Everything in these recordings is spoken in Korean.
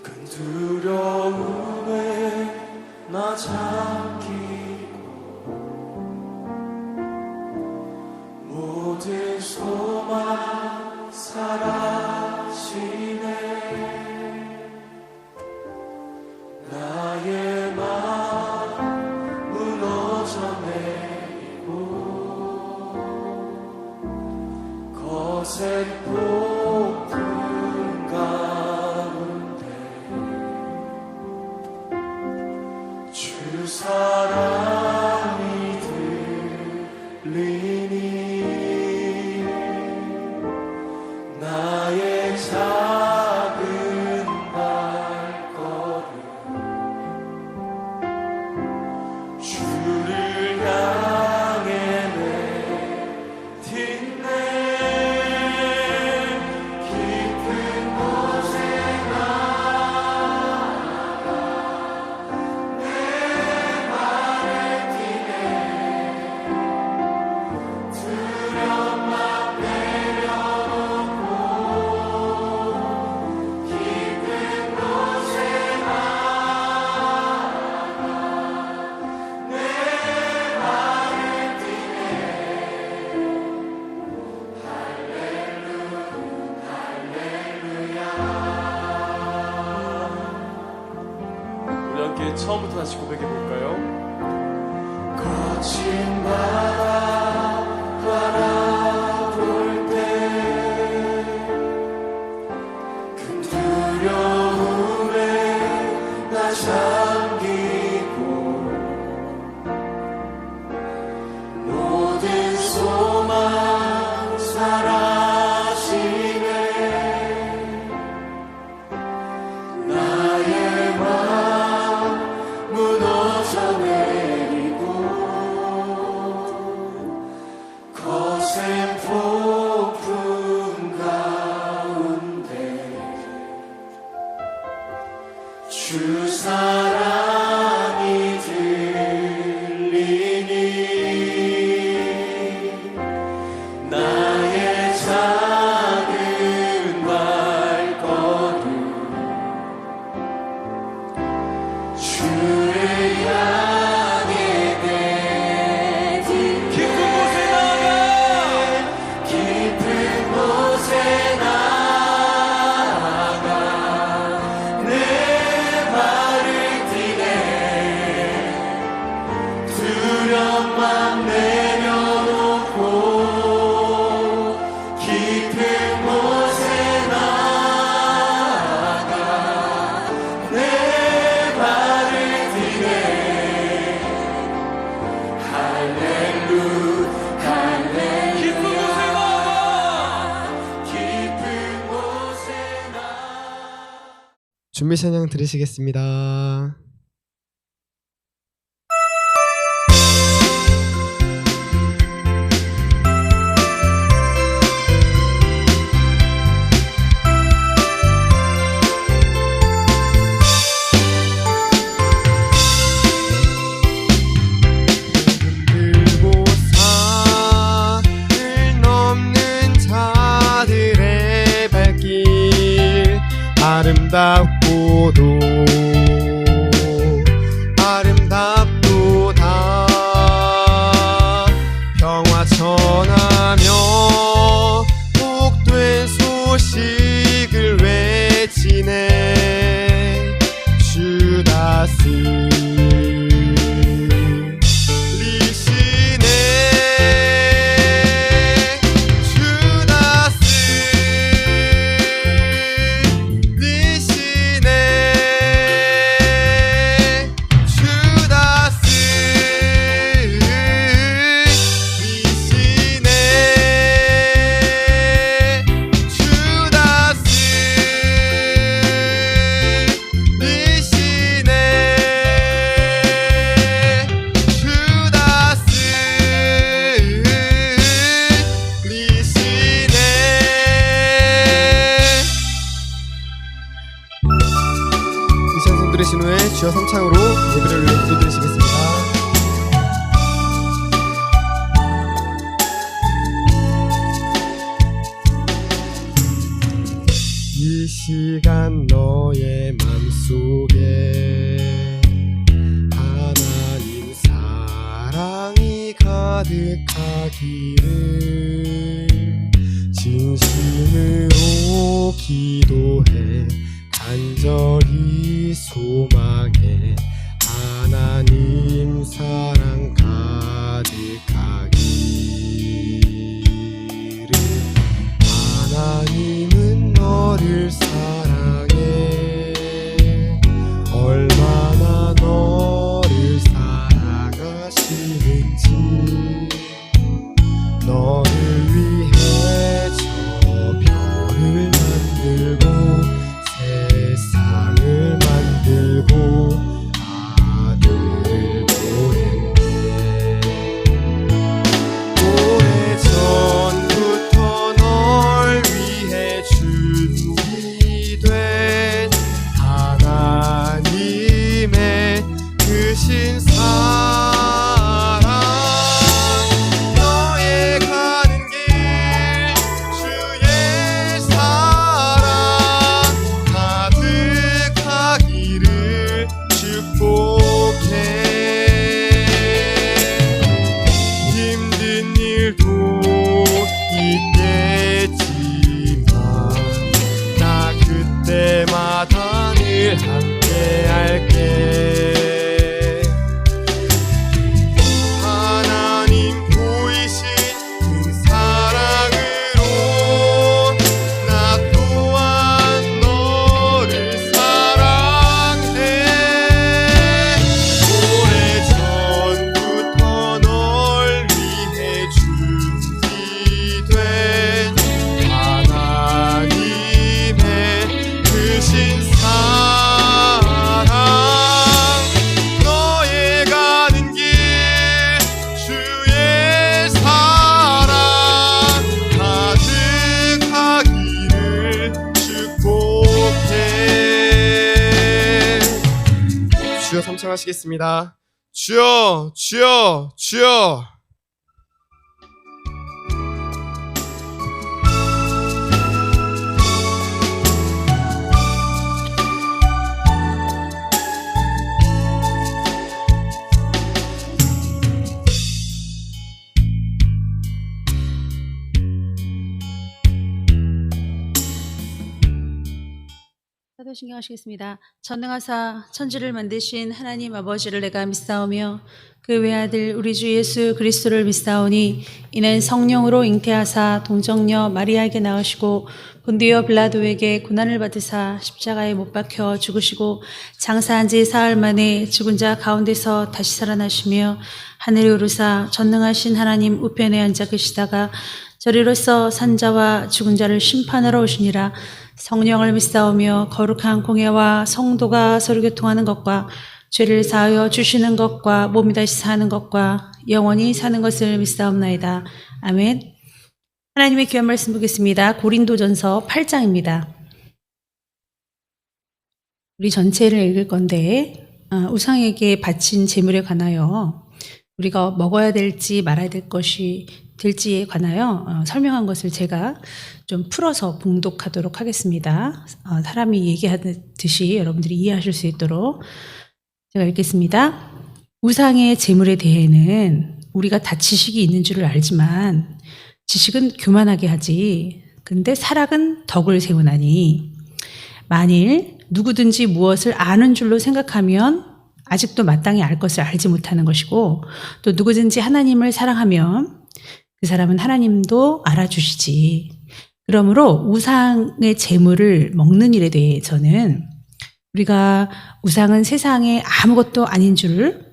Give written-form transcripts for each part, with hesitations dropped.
큰 두려움에 나 잠기고 모든 소망 사라지네. 나의 마음 무너져 내리고 거센 폭풍 가운데 주 사랑이 들리니 나의 작은 발걸음 주를 향해 내딛네. 깊은 곳에 나아가 내 발을 디네. 두려움만 내려놓고 깊은 곳에 나아가 내 발을 디네. 우리 함께 처음부터 다시 고백해 볼까요? 거친 바다 바라볼 때 큰 두려움에 나 잠기고 모든 소망 사라지네. 나의 마음 무너져 내리고 거센 폭풍 가운데 주 사랑이 들리니 나의 작은 발걸음 주를 향해 내딛네. 깊은 곳에 나가 깊은 곳에 나아가 내 발을 디네. 두려움만 내려놓고 깊은 곳에 나아가 내 발을 디네. 할렐루 할렐루야. 깊은 곳에 나가 깊은 곳에 나아가. 준비 찬양 들으시겠습니다. 들고 산을 넘는 자들의 발길 아름답고도 아름답도다. 평화 전하며 복된 소식을 외치네. 주다스 리시네. 주다스 리시네. 주다스 리시네. 주다스 들으신 후에 주여 삼창으로 예배를 드리시겠습니다. 이 시간 너의 맘속에 하나님 사랑이 가득하기를 진심으로 기도해 간절히 소망해 하나님 사랑 가득하기를. 하나님은 너를 사랑해 얼마나 너를 사랑하시는지 너를 위해 저 별을 만들고 세상을 만들고 아들을 보냈네. 오래전부터 널 위해 준비된 하나님의 크신 사랑 너의 가는 길 주의 사랑 가득하기를 축복해. 힘든 일도 있겠지만 나 그때마다 늘 함께 할게. 하나님 보이신 그 사랑으로 나 또한 너를 사랑해. 오래전부터 널 위해 준비된 하나님의 크신 사랑 너의 가는 길 주의 사랑 가득하기를 축복해. 주여 삼창하시겠습니다. 주여 주여 주여. 사도신경 하시겠습니다. 전능하사 천지를 만드신 하나님 아버지를 내가 믿사오며 그 외아들 우리 주 예수 그리스도를 믿사오니 이는 성령으로 잉태하사 동정녀 마리아에게 낳으시고 본디오 빌라도에게 고난을 받으사 십자가에 못 박혀 죽으시고 장사한 지 사흘 만에 죽은 자 가운데서 다시 살아나시며 하늘에 오르사 전능하신 하나님 우편에 앉아 계시다가 저리로서 산자와 죽은 자를 심판하러 오시니라. 성령을 믿사오며 거룩한 공예와 성도가 서로 교통하는 것과 죄를 사하여 주시는 것과 몸이 다시 사는 것과 영원히 사는 것을 믿사옵나이다. 아멘. 하나님의 귀한 말씀 보겠습니다. 고린도전서 8장입니다. 우리 전체를 읽을 건데 우상에게 바친 제물에 관하여 우리가 먹어야 될지 말아야 될 것이 될지에 관하여 설명한 것을 제가 좀 풀어서 봉독하도록 하겠습니다. 사람이 얘기하듯이 여러분들이 이해하실 수 있도록 제가 읽겠습니다. 우상의 제물에 대해는 우리가 다 지식이 있는 줄을 알지만 지식은 교만하게 하지 근데 사랑은 덕을 세우나니 만일 누구든지 무엇을 아는 줄로 생각하면 아직도 마땅히 알 것을 알지 못하는 것이고 또 누구든지 하나님을 사랑하면 그 사람은 하나님도 알아주시지. 그러므로 우상의 제물을 먹는 일에 대해서는 우리가 우상은 세상에 아무것도 아닌 줄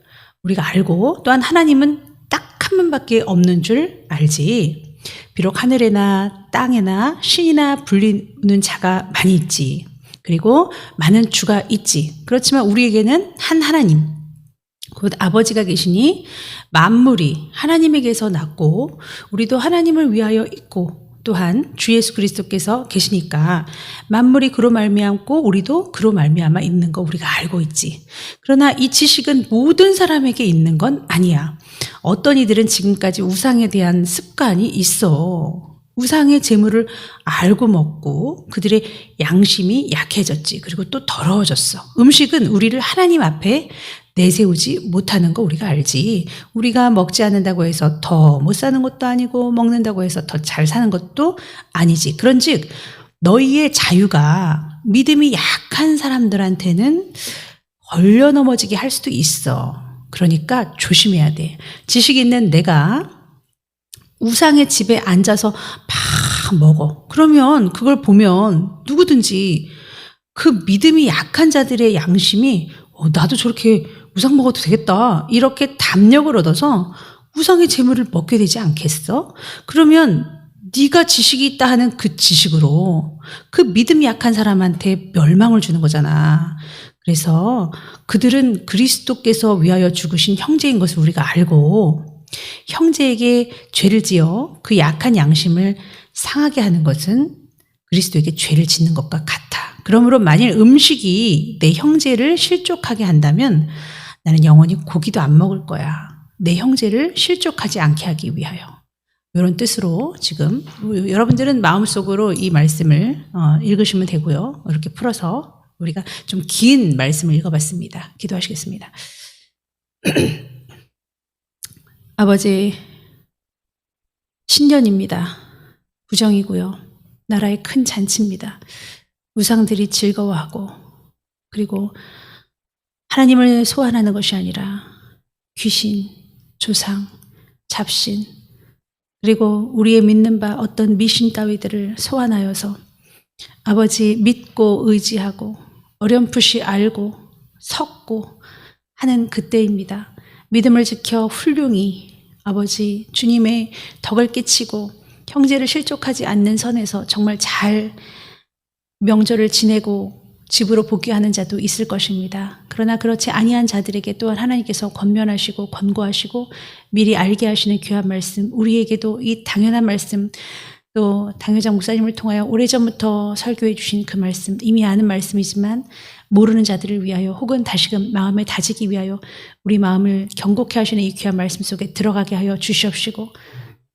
우리가 알고 또한 하나님은 딱 한 분밖에 없는 줄 알지. 비록 하늘에나 땅에나 신이나 불리는 자가 많이 있지. 그리고 많은 주가 있지. 그렇지만 우리에게는 한 하나님, 곧 아버지가 계시니 만물이 하나님에게서 났고 우리도 하나님을 위하여 있고 또한 주 예수 그리스도께서 계시니까 만물이 그로 말미암고 우리도 그로 말미암아 있는 거 우리가 알고 있지. 그러나 이 지식은 모든 사람에게 있는 건 아니야. 어떤 이들은 지금까지 우상에 대한 습관이 있어. 우상의 재물을 알고 먹고 그들의 양심이 약해졌지. 그리고 또 더러워졌어. 음식은 우리를 하나님 앞에 내세우지 못하는 거 우리가 알지. 우리가 먹지 않는다고 해서 더 못 사는 것도 아니고 먹는다고 해서 더 잘 사는 것도 아니지. 그런즉 너희의 자유가 믿음이 약한 사람들한테는 걸려 넘어지게 할 수도 있어. 그러니까 조심해야 돼. 지식 있는 내가 우상의 집에 앉아서 막 먹어. 그러면 그걸 보면 누구든지 그 믿음이 약한 자들의 양심이 나도 저렇게 우상 먹어도 되겠다. 이렇게 담력을 얻어서 우상의 재물을 먹게 되지 않겠어? 그러면 네가 지식이 있다 하는 그 지식으로 그 믿음이 약한 사람한테 멸망을 주는 거잖아. 그래서 그들은 그리스도께서 위하여 죽으신 형제인 것을 우리가 알고 형제에게 죄를 지어 그 약한 양심을 상하게 하는 것은 그리스도에게 죄를 짓는 것과 같아. 그러므로 만일 음식이 내 형제를 실족하게 한다면 나는 영원히 고기도 안 먹을 거야. 내 형제를 실족하지 않게 하기 위하여. 이런 뜻으로 지금 여러분들은 마음속으로 이 말씀을 읽으시면 되고요. 이렇게 풀어서 우리가 좀 긴 말씀을 읽어봤습니다. 기도하시겠습니다. 아버지, 신년입니다. 부정이고요. 나라의 큰 잔치입니다. 우상들이 즐거워하고 그리고 하나님을 소환하는 것이 아니라 귀신, 조상, 잡신 그리고 우리의 믿는 바 어떤 미신 따위들을 소환하여서 아버지 믿고 의지하고 어렴풋이 알고 섰고 하는 그때입니다. 믿음을 지켜 훌륭히 아버지 주님의 덕을 끼치고 형제를 실족하지 않는 선에서 정말 잘 명절을 지내고 집으로 복귀하는 자도 있을 것입니다. 그러나 그렇지 아니한 자들에게 또한 하나님께서 권면하시고 권고하시고 미리 알게 하시는 귀한 말씀, 우리에게도 이 당연한 말씀, 또 당회장 목사님을 통하여 오래전부터 설교해 주신 그 말씀, 이미 아는 말씀이지만 모르는 자들을 위하여 혹은 다시금 마음에 다지기 위하여 우리 마음을 경고케 하시는 이 귀한 말씀 속에 들어가게 하여 주시옵시고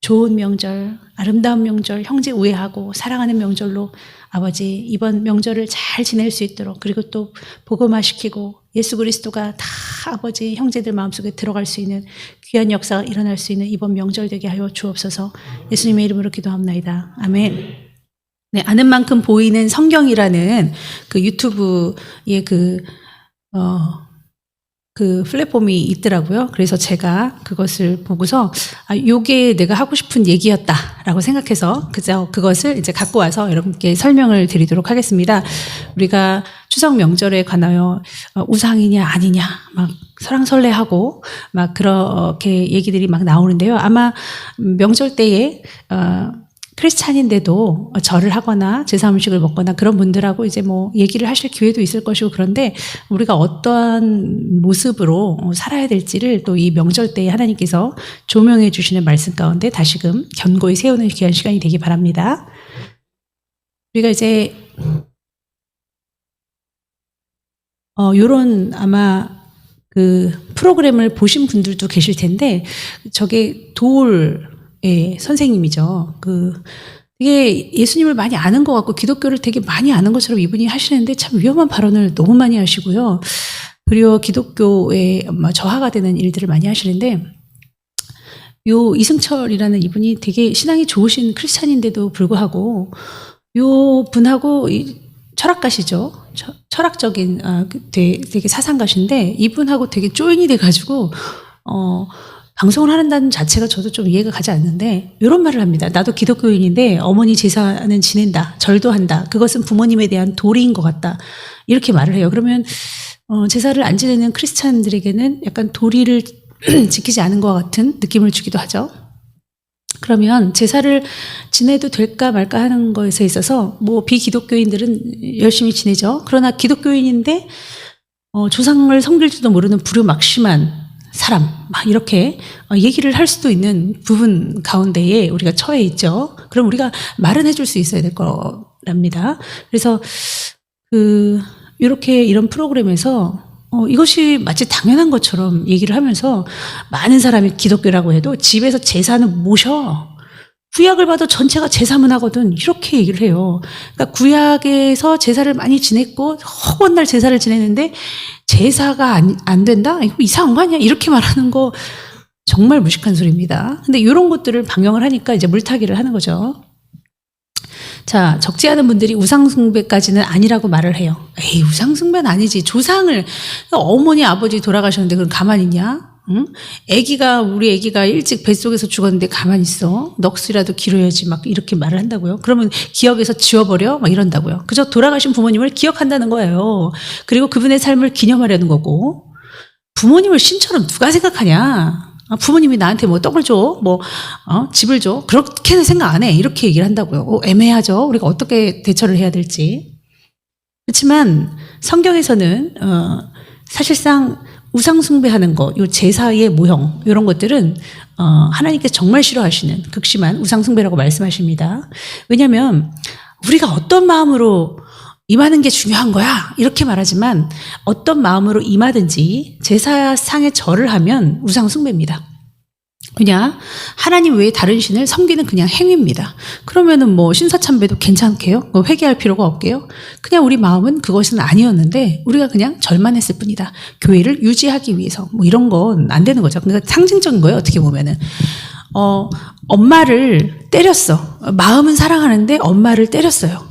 좋은 명절, 아름다운 명절, 형제 우애하고 사랑하는 명절로 아버지 이번 명절을 잘 지낼 수 있도록 그리고 또 복음화시키고 예수 그리스도가 다 아버지 형제들 마음속에 들어갈 수 있는 귀한 역사가 일어날 수 있는 이번 명절 되게 하여 주옵소서. 예수님의 이름으로 기도합나이다. 아멘. 네, 아는 만큼 보이는 성경이라는 그 유튜브의 그 플랫폼이 있더라고요. 그래서 제가 그것을 보고서 요게 내가 하고 싶은 얘기였다라고 생각해서 그것을 이제 갖고 와서 여러분께 설명을 드리도록 하겠습니다. 우리가 추석 명절에 관하여 우상이냐 아니냐 막 설왕설래하고 막 그렇게 얘기들이 막 나오는데요. 아마 명절 때에 크리스찬인데도 절을 하거나 제사 음식을 먹거나 그런 분들하고 이제 뭐 얘기를 하실 기회도 있을 것이고 그런데 우리가 어떠한 모습으로 살아야 될지를 또 이 명절 때에 하나님께서 조명해 주시는 말씀 가운데 다시금 견고히 세우는 귀한 시간이 되기 바랍니다. 우리가 이제 요런 아마 그 프로그램을 보신 분들도 계실 텐데 저게 도울의 선생님이죠. 되게 예수님을 많이 아는 것 같고 기독교를 되게 많이 아는 것처럼 이분이 하시는데 참 위험한 발언을 너무 많이 하시고요. 그리고 기독교에 저하가 되는 일들을 많이 하시는데 요 이승철이라는 이분이 되게 신앙이 좋으신 크리스찬인데도 불구하고 요 분하고 철학가시죠. 철학적인 되게 사상가신데 이분하고 되게 조인이 돼가지고 방송을 한다는 자체가 저도 좀 이해가 가지 않는데 이런 말을 합니다. 나도 기독교인인데 어머니 제사는 지낸다. 절도 한다. 그것은 부모님에 대한 도리인 것 같다. 이렇게 말을 해요. 그러면 제사를 안 지내는 크리스찬들에게는 약간 도리를 지키지 않은 것 같은 느낌을 주기도 하죠. 그러면 제사를 지내도 될까 말까 하는 것에 있어서 뭐 비기독교인들은 열심히 지내죠. 그러나 기독교인인데 조상을 섬길지도 모르는 불효막심한 사람 막 이렇게 얘기를 할 수도 있는 부분 가운데에 우리가 처해 있죠. 그럼 우리가 말은 해줄 수 있어야 될 거랍니다. 그래서 이렇게 이런 프로그램에서 이것이 마치 당연한 것처럼 얘기를 하면서 많은 사람이 기독교라고 해도 집에서 제사는 모셔. 구약을 봐도 전체가 제사문화거든. 이렇게 얘기를 해요. 그러니까 구약에서 제사를 많이 지냈고 허구한 날 제사를 지냈는데 제사가 안 된다? 이거 이상한 거 아니야? 이렇게 말하는 거 정말 무식한 소리입니다. 근데 이런 것들을 방영을 하니까 이제 물타기를 하는 거죠. 자, 적지 않은 분들이 우상숭배까지는 아니라고 말을 해요. 에이, 우상숭배는 아니지. 조상을, 어머니, 아버지 돌아가셨는데 그럼 가만히 있냐? 응? 우리 애기가 일찍 뱃속에서 죽었는데 가만히 있어. 넋이라도 기르어야지 막 이렇게 말을 한다고요. 그러면 기억에서 지워버려? 막 이런다고요. 그저 돌아가신 부모님을 기억한다는 거예요. 그리고 그분의 삶을 기념하려는 거고. 부모님을 신처럼 누가 생각하냐? 부모님이 나한테 뭐 떡을 줘, 집을 줘. 그렇게는 생각 안 해. 이렇게 얘기를 한다고요. 애매하죠. 우리가 어떻게 대처를 해야 될지. 그렇지만 성경에서는 사실상 우상숭배하는 거, 요 제사의 모형 이런 것들은 하나님께서 정말 싫어하시는 극심한 우상숭배라고 말씀하십니다. 왜냐하면 우리가 어떤 마음으로 임하는 게 중요한 거야 이렇게 말하지만 어떤 마음으로 임하든지 제사상에 절을 하면 우상숭배입니다. 그냥 하나님 외에 다른 신을 섬기는 그냥 행위입니다. 그러면은 뭐 신사참배도 괜찮게요? 회개할 필요가 없게요? 그냥 우리 마음은 그것은 아니었는데 우리가 그냥 절만 했을 뿐이다. 교회를 유지하기 위해서 뭐 이런 건 안 되는 거죠. 그러니까 상징적인 거예요. 어떻게 보면은 엄마를 때렸어. 마음은 사랑하는데 엄마를 때렸어요.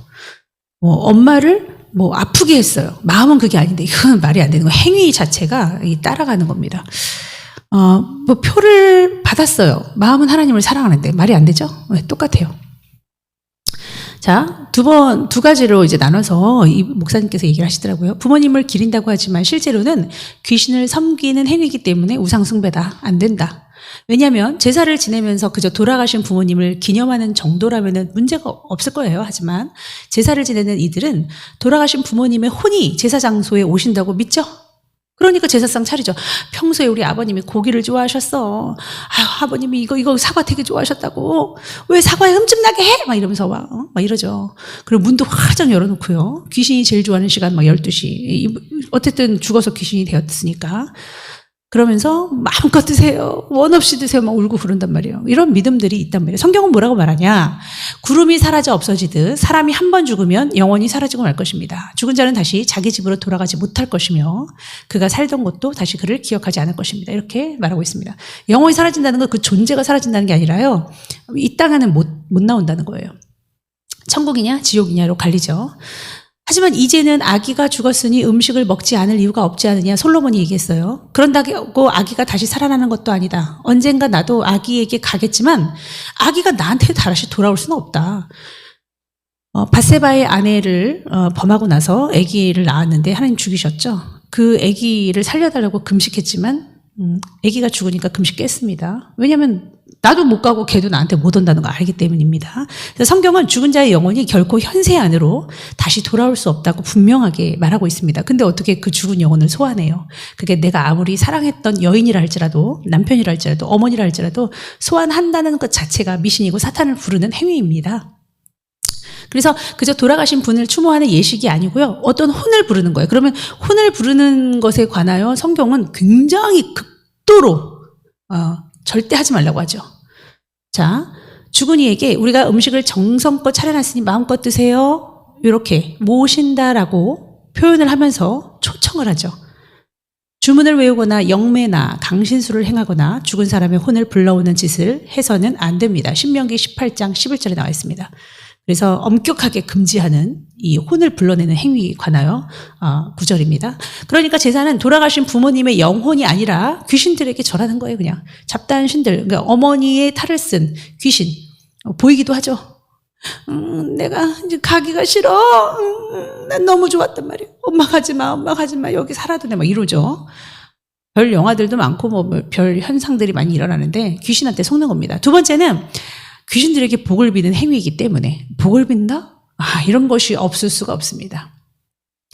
엄마를 아프게 했어요. 마음은 그게 아닌데 이건 말이 안 되는 거예요. 행위 자체가 따라가는 겁니다. 표를 받았어요. 마음은 하나님을 사랑하는데 말이 안 되죠? 똑같아요. 자, 두 가지로 이제 나눠서 이 목사님께서 얘기를 하시더라고요. 부모님을 기린다고 하지만 실제로는 귀신을 섬기는 행위이기 때문에 우상숭배다. 안 된다. 왜냐하면 제사를 지내면서 그저 돌아가신 부모님을 기념하는 정도라면 문제가 없을 거예요. 하지만 제사를 지내는 이들은 돌아가신 부모님의 혼이 제사 장소에 오신다고 믿죠? 그러니까 제사상 차리죠. 평소에 우리 아버님이 고기를 좋아하셨어. 아버님이 이거 사과 되게 좋아하셨다고. 왜 사과에 흠집 나게 해? 막 이러면서 막 이러죠. 그리고 문도 활짝 열어놓고요. 귀신이 제일 좋아하는 시간 막 12시. 어쨌든 죽어서 귀신이 되었으니까. 그러면서 마음껏 드세요. 원 없이 드세요. 막 울고 그런단 말이에요. 이런 믿음들이 있단 말이에요. 성경은 뭐라고 말하냐. 구름이 사라져 없어지듯 사람이 한 번 죽으면 영원히 사라지고 말 것입니다. 죽은 자는 다시 자기 집으로 돌아가지 못할 것이며 그가 살던 곳도 다시 그를 기억하지 않을 것입니다. 이렇게 말하고 있습니다. 영원히 사라진다는 건 그 존재가 사라진다는 게 아니라요. 이 땅에는 못 나온다는 거예요. 천국이냐 지옥이냐로 갈리죠. 하지만 이제는 아기가 죽었으니 음식을 먹지 않을 이유가 없지 않느냐 솔로몬이 얘기했어요. 그런다고 아기가 다시 살아나는 것도 아니다. 언젠가 나도 아기에게 가겠지만 아기가 나한테 다시 돌아올 수는 없다. 밧세바의 아내를 범하고 나서 아기를 낳았는데 하나님 죽이셨죠. 그 아기를 살려달라고 금식했지만 아기가 죽으니까 금식 깼습니다. 왜냐하면 나도 못 가고 걔도 나한테 못 온다는 걸 알기 때문입니다. 그래서 성경은 죽은 자의 영혼이 결코 현세 안으로 다시 돌아올 수 없다고 분명하게 말하고 있습니다. 근데 어떻게 그 죽은 영혼을 소환해요? 그게 내가 아무리 사랑했던 여인이라 할지라도 남편이라 할지라도 어머니라 할지라도 소환한다는 것 자체가 미신이고 사탄을 부르는 행위입니다. 그래서 그저 돌아가신 분을 추모하는 예식이 아니고요. 어떤 혼을 부르는 거예요. 그러면 혼을 부르는 것에 관하여 성경은 굉장히 극도로 절대 하지 말라고 하죠. 자, 죽은 이에게 우리가 음식을 정성껏 차려놨으니 마음껏 드세요. 이렇게 모신다라고 표현을 하면서 초청을 하죠. 주문을 외우거나 영매나 강신수를 행하거나 죽은 사람의 혼을 불러오는 짓을 해서는 안 됩니다. 신명기 18장 11절에 나와 있습니다. 그래서 엄격하게 금지하는 이 혼을 불러내는 행위에 관하여 구절입니다. 그러니까 제사는 돌아가신 부모님의 영혼이 아니라 귀신들에게 절하는 거예요. 그냥 잡다한 신들, 그러니까 어머니의 탈을 쓴 귀신 보이기도 하죠. 내가 이제 가기가 싫어. 난 너무 좋았단 말이에요. 엄마 가지 마, 엄마 가지 마. 여기 살아도 돼. 막 이러죠. 별 영화들도 많고 뭐 별 현상들이 많이 일어나는데 귀신한테 속는 겁니다. 두 번째는 귀신들에게 복을 비는 행위이기 때문에 복을 빈다? 이런 것이 없을 수가 없습니다.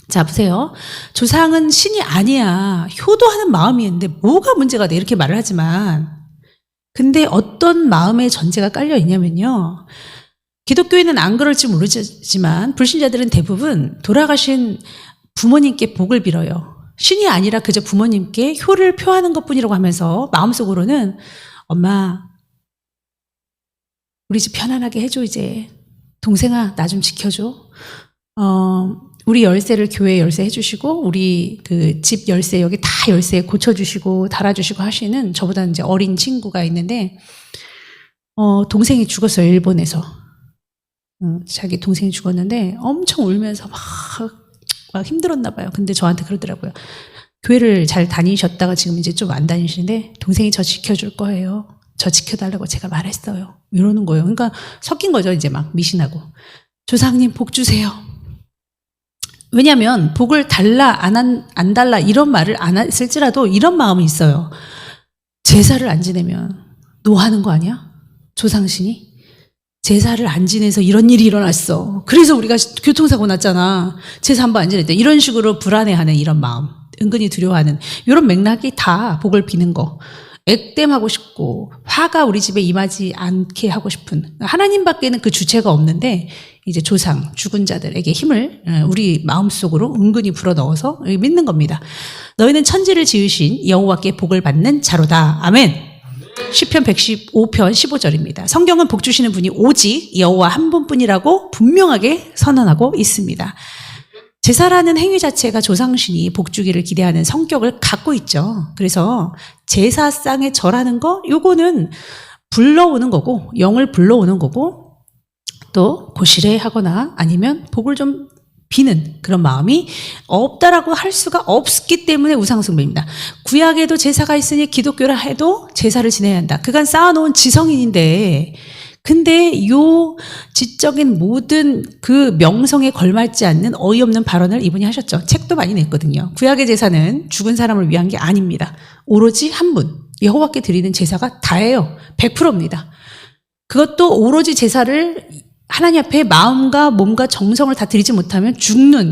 자, 보세요. 조상은 신이 아니야. 효도하는 마음이었는데 뭐가 문제가 돼? 이렇게 말을 하지만 근데 어떤 마음의 전제가 깔려 있냐면요. 기독교인은 안 그럴지 모르지만 불신자들은 대부분 돌아가신 부모님께 복을 빌어요. 신이 아니라 그저 부모님께 효를 표하는 것뿐이라고 하면서 마음속으로는 엄마 우리 집 편안하게 해줘 이제. 동생아 나 좀 지켜줘. 우리 열쇠를 교회 열쇠 해주시고 우리 그 집 열쇠 여기 다 열쇠 고쳐주시고 달아주시고 하시는 저보다 이제 어린 친구가 있는데 동생이 죽었어요. 일본에서. 자기 동생이 죽었는데 엄청 울면서 막 힘들었나 봐요. 근데 저한테 그러더라고요. 교회를 잘 다니셨다가 지금 이제 좀 안 다니시는데 동생이 저 지켜줄 거예요. 저 지켜달라고 제가 말했어요. 이러는 거예요. 그러니까 섞인 거죠. 이제 막 미신하고. 조상님 복 주세요. 왜냐하면 복을 달라 안 달라 이런 말을 안 했을지라도 이런 마음이 있어요. 제사를 안 지내면 노하는 거 아니야? 조상신이? 제사를 안 지내서 이런 일이 일어났어. 그래서 우리가 교통사고 났잖아. 제사 한 번 안 지냈대. 이런 식으로 불안해하는 이런 마음, 은근히 두려워하는 이런 맥락이 다 복을 비는 거. 액땜하고 싶고 화가 우리 집에 임하지 않게 하고 싶은 하나님밖에는 그 주체가 없는데 이제 조상, 죽은 자들에게 힘을 우리 마음속으로 은근히 불어넣어서 믿는 겁니다. 너희는 천지를 지으신 여호와께 복을 받는 자로다. 아멘. 시편 115편 15절입니다. 성경은 복 주시는 분이 오직 여호와 한 분뿐이라고 분명하게 선언하고 있습니다. 제사라는 행위 자체가 조상신이 복주기를 기대하는 성격을 갖고 있죠. 그래서 제사상에 절하는 거 요거는 불러오는 거고 영을 불러오는 거고 또 고시래하거나 아니면 복을 좀 비는 그런 마음이 없다라고 할 수가 없기 때문에 우상숭배입니다. 구약에도 제사가 있으니 기독교라 해도 제사를 지내야 한다. 그간 쌓아놓은 지성인인데 근데 요 지적인 모든 그 명성에 걸맞지 않는 어이없는 발언을 이분이 하셨죠. 책도 많이 냈거든요. 구약의 제사는 죽은 사람을 위한 게 아닙니다. 오로지 한 분, 여호와께 드리는 제사가 다예요. 100%입니다. 그것도 오로지 제사를 하나님 앞에 마음과 몸과 정성을 다 드리지 못하면 죽지는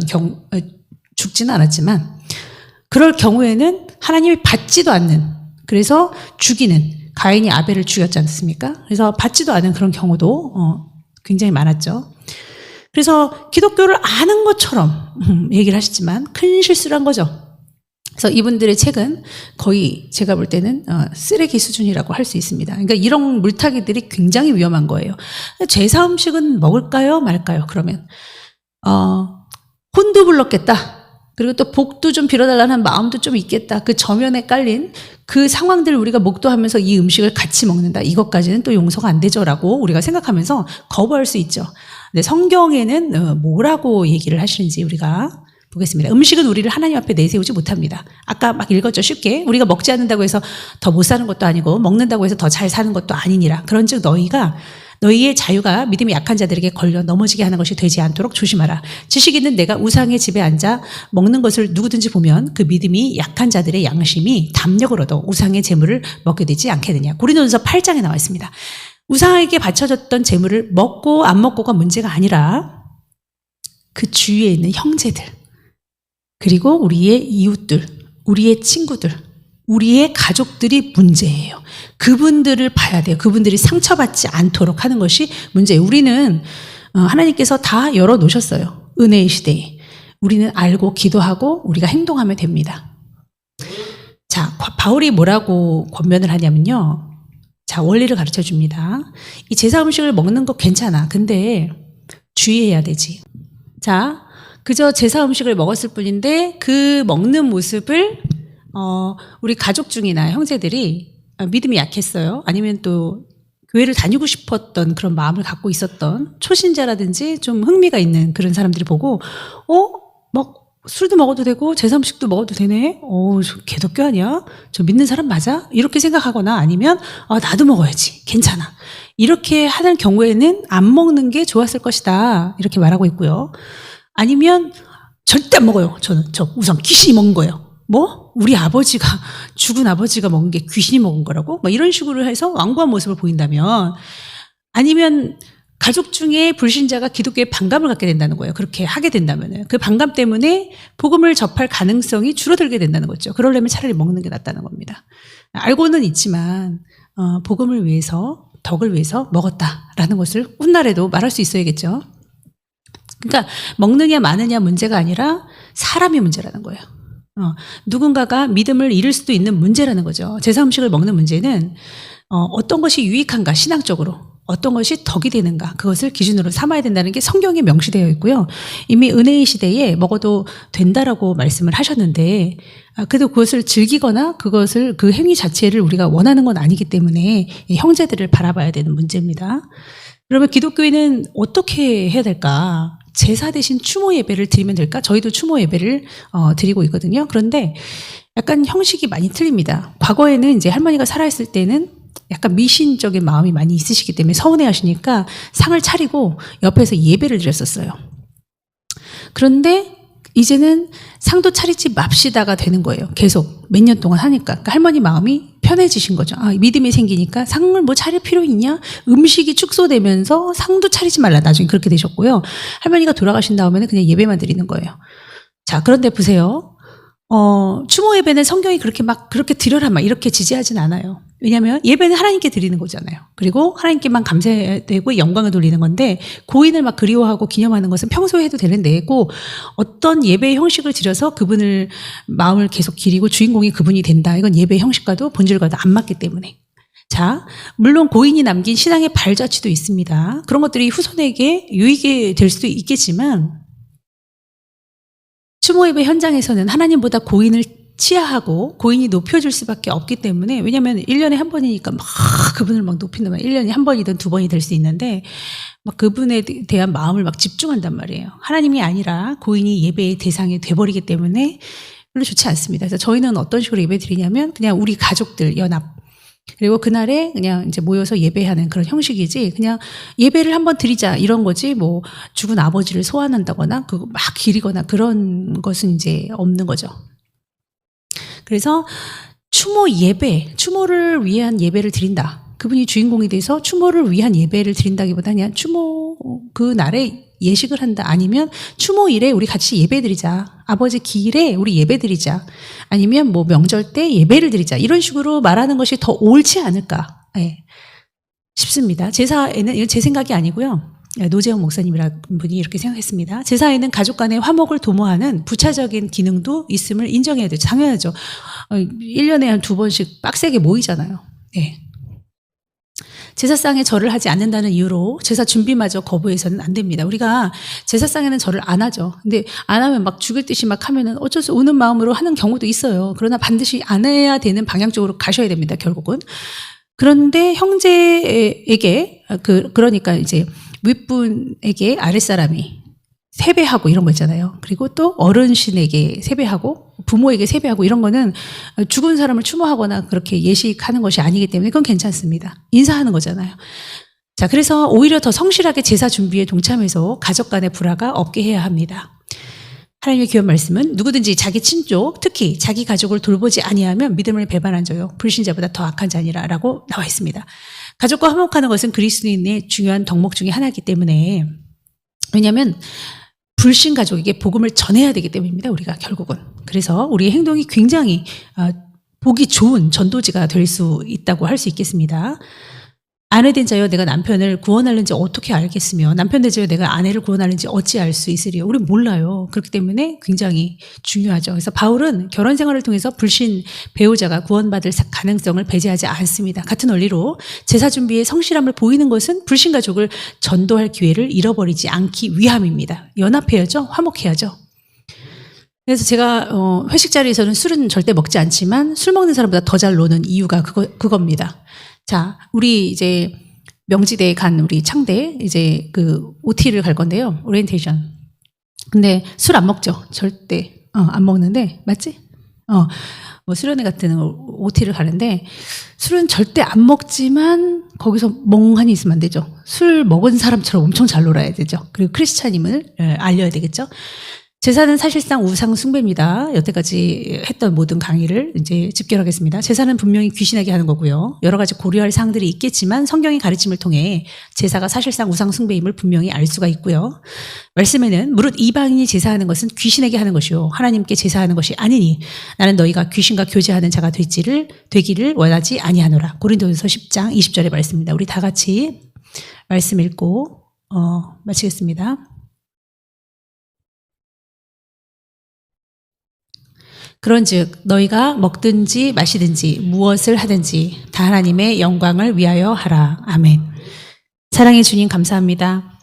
않았지만 그럴 경우에는 하나님이 받지도 않는, 그래서 죽이는, 가인이 아벨을 죽였지 않습니까? 그래서 받지도 않은 그런 경우도 굉장히 많았죠. 그래서 기독교를 아는 것처럼 얘기를 하시지만 큰 실수를 한 거죠. 그래서 이분들의 책은 거의 제가 볼 때는 쓰레기 수준이라고 할 수 있습니다. 그러니까 이런 물타기들이 굉장히 위험한 거예요. 제사 음식은 먹을까요? 말까요? 그러면 혼도 불렀겠다. 그리고 또 복도 좀 빌어달라는 마음도 좀 있겠다. 그 저면에 깔린 그 상황들을 우리가 목도하면서 이 음식을 같이 먹는다. 이것까지는 또 용서가 안 되죠라고 우리가 생각하면서 거부할 수 있죠. 근데 성경에는 뭐라고 얘기를 하시는지 우리가 보겠습니다. 음식은 우리를 하나님 앞에 내세우지 못합니다. 아까 막 읽었죠. 쉽게. 우리가 먹지 않는다고 해서 더 못 사는 것도 아니고 먹는다고 해서 더 잘 사는 것도 아니니라. 그런즉 너희의 자유가 믿음이 약한 자들에게 걸려 넘어지게 하는 것이 되지 않도록 조심하라. 지식 있는 내가 우상의 집에 앉아 먹는 것을 누구든지 보면 그 믿음이 약한 자들의 양심이 담력을 얻어 우상의 재물을 먹게 되지 않겠느냐. 고린도전서 8장에 나와 있습니다. 우상에게 바쳐졌던 재물을 먹고 안 먹고가 문제가 아니라 그 주위에 있는 형제들, 그리고 우리의 이웃들, 우리의 친구들, 우리의 가족들이 문제예요. 그분들을 봐야 돼요. 그분들이 상처받지 않도록 하는 것이 문제예요. 우리는 하나님께서 다 열어놓으셨어요. 은혜의 시대에. 우리는 알고 기도하고 우리가 행동하면 됩니다. 자, 바울이 뭐라고 권면을 하냐면요. 자, 원리를 가르쳐 줍니다. 이 제사 음식을 먹는 거 괜찮아. 근데 주의해야 되지. 자, 그저 제사 음식을 먹었을 뿐인데 그 먹는 모습을 우리 가족 중이나 형제들이 믿음이 약했어요. 아니면 또 교회를 다니고 싶었던 그런 마음을 갖고 있었던 초신자라든지 좀 흥미가 있는 그런 사람들이 보고 막 술도 먹어도 되고 제사 음식도 먹어도 되네. 저 개독교 아니야? 저 믿는 사람 맞아? 이렇게 생각하거나 아니면 나도 먹어야지. 괜찮아. 이렇게 하는 경우에는 안 먹는 게 좋았을 것이다. 이렇게 말하고 있고요. 아니면 절대 안 먹어요. 저 우선 귀신이 먹은 거예요. 뭐? 우리 아버지가, 죽은 아버지가 먹은 게 귀신이 먹은 거라고? 뭐 이런 식으로 해서 완고한 모습을 보인다면, 아니면 가족 중에 불신자가 기독교에 반감을 갖게 된다는 거예요. 그렇게 하게 된다면 그 반감 때문에 복음을 접할 가능성이 줄어들게 된다는 거죠. 그러려면 차라리 먹는 게 낫다는 겁니다. 알고는 있지만 복음을 위해서, 덕을 위해서 먹었다라는 것을 훗날에도 말할 수 있어야겠죠. 그러니까 먹느냐 마느냐 문제가 아니라 사람이 문제라는 거예요. 누군가가 믿음을 잃을 수도 있는 문제라는 거죠. 제사 음식을 먹는 문제는 어떤 것이 유익한가 신앙적으로, 어떤 것이 덕이 되는가 그것을 기준으로 삼아야 된다는 게 성경에 명시되어 있고요. 이미 은혜의 시대에 먹어도 된다라고 말씀을 하셨는데 그래도 그것을 즐기거나 그것을 그 행위 자체를 우리가 원하는 건 아니기 때문에 형제들을 바라봐야 되는 문제입니다. 그러면 기독교인은 어떻게 해야 될까? 제사 대신 추모 예배를 드리면 될까? 저희도 추모 예배를 드리고 있거든요. 그런데 약간 형식이 많이 틀립니다. 과거에는 이제 할머니가 살아있을 때는 약간 미신적인 마음이 많이 있으시기 때문에 서운해 하시니까 상을 차리고 옆에서 예배를 드렸었어요. 그런데 이제는 상도 차리지 맙시다가 되는 거예요. 계속 몇 년 동안 하니까. 그러니까 할머니 마음이 편해지신 거죠. 믿음이 생기니까 상을 뭐 차릴 필요 있냐? 음식이 축소되면서 상도 차리지 말라. 나중에 그렇게 되셨고요. 할머니가 돌아가신 다음에는 그냥 예배만 드리는 거예요. 자, 그런데 보세요. 추모 예배는 성경이 그렇게 드려라 막 이렇게 지지하진 않아요. 왜냐하면 예배는 하나님께 드리는 거잖아요. 그리고 하나님께만 감사되고 영광을 돌리는 건데 고인을 막 그리워하고 기념하는 것은 평소에 해도 되는데 꼭 어떤 예배의 형식을 들여서 그분을 마음을 계속 기리고 주인공이 그분이 된다. 이건 예배의 형식과도 본질과도 안 맞기 때문에. 자, 물론 고인이 남긴 신앙의 발자취도 있습니다. 그런 것들이 후손에게 유익이 될 수도 있겠지만 추모 예배 현장에서는 하나님보다 고인을 치하하고 고인이 높여줄 수밖에 없기 때문에 왜냐하면 1년에 한 번이니까 막 그분을 막 높인단 말이에요. 1년에 한 번이든 두 번이 될 수 있는데 막 그분에 대한 마음을 막 집중한단 말이에요. 하나님이 아니라 고인이 예배의 대상이 돼버리기 때문에 별로 좋지 않습니다. 그래서 저희는 어떤 식으로 예배 드리냐면 그냥 우리 가족들 연합 그리고 그날에 그냥 이제 모여서 예배하는 그런 형식이지 그냥 예배를 한번 드리자 이런 거지 뭐 죽은 아버지를 소환한다거나 그거 막 기리거나 그런 것은 이제 없는 거죠. 그래서 추모를 위한 예배를 드린다. 그분이 주인공이 돼서 추모를 위한 예배를 드린다기보다 그냥 추모 그 날에 예식을 한다. 아니면 추모일에 우리 같이 예배 드리자. 아버지 기일에 우리 예배 드리자. 아니면 뭐 명절 때 예배를 드리자. 이런 식으로 말하는 것이 더 옳지 않을까 싶습니다. 제사에는 이건 제 생각이 아니고요. 노재영 목사님이라는 분이 이렇게 생각했습니다. 제사에는 가족 간의 화목을 도모하는 부차적인 기능도 있음을 인정해야 되죠. 당연하죠. 1년에 한 2번씩 빡세게 모이잖아요. 네. 제사상에 절을 하지 않는다는 이유로 제사 준비마저 거부해서는 안 됩니다. 우리가 제사상에는 절을 안 하죠. 근데 안 하면 막 죽을 듯이 막 하면은 어쩔 수 없는 마음으로 하는 경우도 있어요. 그러나 반드시 안 해야 되는 방향 쪽으로 가셔야 됩니다. 결국은. 그런데 형제에게 그러니까 이제 윗분에게 아랫사람이 세배하고 이런 거 있잖아요. 그리고 또 어른신에게 세배하고 부모에게 세배하고 이런 거는 죽은 사람을 추모하거나 그렇게 예식하는 것이 아니기 때문에 그건 괜찮습니다. 인사하는 거잖아요. 자, 그래서 오히려 더 성실하게 제사 준비에 동참해서 가족 간의 불화가 없게 해야 합니다. 하나님의 귀한 말씀은 누구든지 자기 친족, 특히 자기 가족을 돌보지 아니하면 믿음을 배반한 자요 불신자보다 더 악한 자니라 라고 나와 있습니다. 가족과 화목하는 것은 그리스도인의 중요한 덕목 중에 하나이기 때문에 왜냐하면 불신 가족에게 복음을 전해야 되기 때문입니다. 우리가 결국은. 그래서 우리의 행동이 굉장히 보기 좋은 전도지가 될 수 있다고 할 수 있겠습니다. 아내된 자여 내가 남편을 구원하는지 어떻게 알겠으며 남편된 자여 내가 아내를 구원하는지 어찌 알 수 있으리요. 우리는 몰라요. 그렇기 때문에 굉장히 중요하죠. 그래서 바울은 결혼 생활을 통해서 불신 배우자가 구원받을 가능성을 배제하지 않습니다. 같은 원리로 제사 준비에 성실함을 보이는 것은 불신 가족을 전도할 기회를 잃어버리지 않기 위함입니다. 연합해야죠. 화목해야죠. 그래서 제가 회식 자리에서는 술은 절대 먹지 않지만 술 먹는 사람보다 더 잘 노는 이유가 그겁니다. 자, 우리 이제 명지대에 간 우리 창대 이제 그 OT를 갈 건데요. 오리엔테이션. 근데 술 안 먹죠. 절대. 안 먹는데 맞지? 뭐 수련회 같은 OT를 가는데 술은 절대 안 먹지만 거기서 멍하니 있으면 안 되죠. 술 먹은 사람처럼 엄청 잘 놀아야 되죠. 그리고 크리스찬임을 알려야 되겠죠. 제사는 사실상 우상 숭배입니다. 여태까지 했던 모든 강의를 이제 집결하겠습니다. 제사는 분명히 귀신에게 하는 거고요. 여러 가지 고려할 사항들이 있겠지만 성경의 가르침을 통해 제사가 사실상 우상 숭배임을 분명히 알 수가 있고요. 말씀에는 무릇 이방인이 제사하는 것은 귀신에게 하는 것이요 하나님께 제사하는 것이 아니니 나는 너희가 귀신과 교제하는 자가 되기를 원하지 아니하노라. 고린도전서 10장 20절의 말씀입니다. 우리 다 같이 말씀 읽고 마치겠습니다. 그런즉 너희가 먹든지 마시든지 무엇을 하든지 다 하나님의 영광을 위하여 하라. 아멘. 사랑의 주님 감사합니다.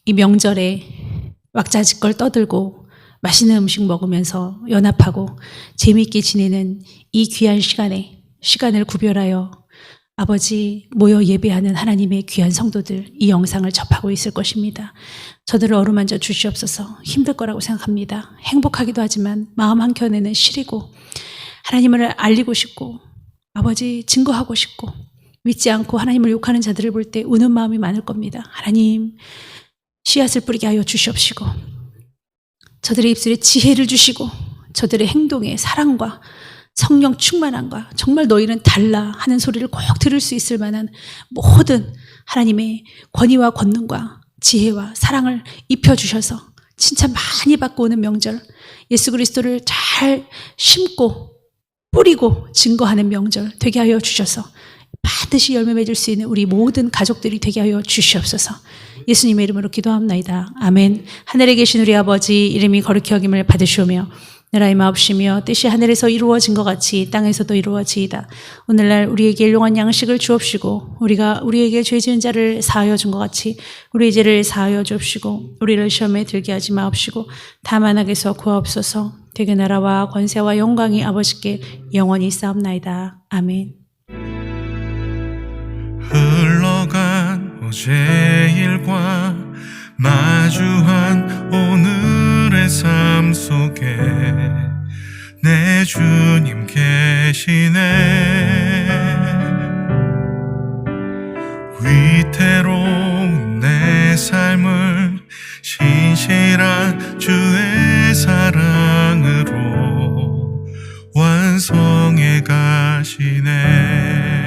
이 명절에 왁자지껄 떠들고 맛있는 음식 먹으면서 연합하고 재미있게 지내는 이 귀한 시간에 시간을 구별하여 아버지 모여 예배하는 하나님의 귀한 성도들 이 영상을 접하고 있을 것입니다. 저들을 어루만져 주시옵소서. 힘들 거라고 생각합니다. 행복하기도 하지만 마음 한켠에는 시리고 하나님을 알리고 싶고 아버지 증거하고 싶고 믿지 않고 하나님을 욕하는 자들을 볼 때 우는 마음이 많을 겁니다. 하나님 씨앗을 뿌리게 하여 주시옵시고 저들의 입술에 지혜를 주시고 저들의 행동에 사랑과 성령 충만함과 정말 너희는 달라 하는 소리를 꼭 들을 수 있을 만한 모든 하나님의 권위와 권능과 지혜와 사랑을 입혀주셔서 칭찬 많이 받고 오는 명절 예수 그리스도를 잘 심고 뿌리고 증거하는 명절 되게 하여 주셔서 반드시 열매 맺을 수 있는 우리 모든 가족들이 되게 하여 주시옵소서. 예수님의 이름으로 기도합나이다. 아멘. 하늘에 계신 우리 아버지 이름이 거룩히 여김을 받으시오며 나라의 마옵시며 뜻이 하늘에서 이루어진 것 같이 땅에서도 이루어지이다. 오늘날 우리에게 일용할 양식을 주옵시고 우리가 우리에게 죄 지은 자를 사하여 준 것 같이 우리의 죄를 사하여 주옵시고 우리를 시험에 들게 하지 마옵시고 다만 악에서 구하옵소서. 되게 나라와 권세와 영광이 아버지께 영원히 있사옵나이다. 아멘. 흘러간 어제의 일과 마주한 오늘의 삶 속에 내 주님 계시네. 위태로운 내 삶을 신실한 주의 사랑으로 완성해 가시네.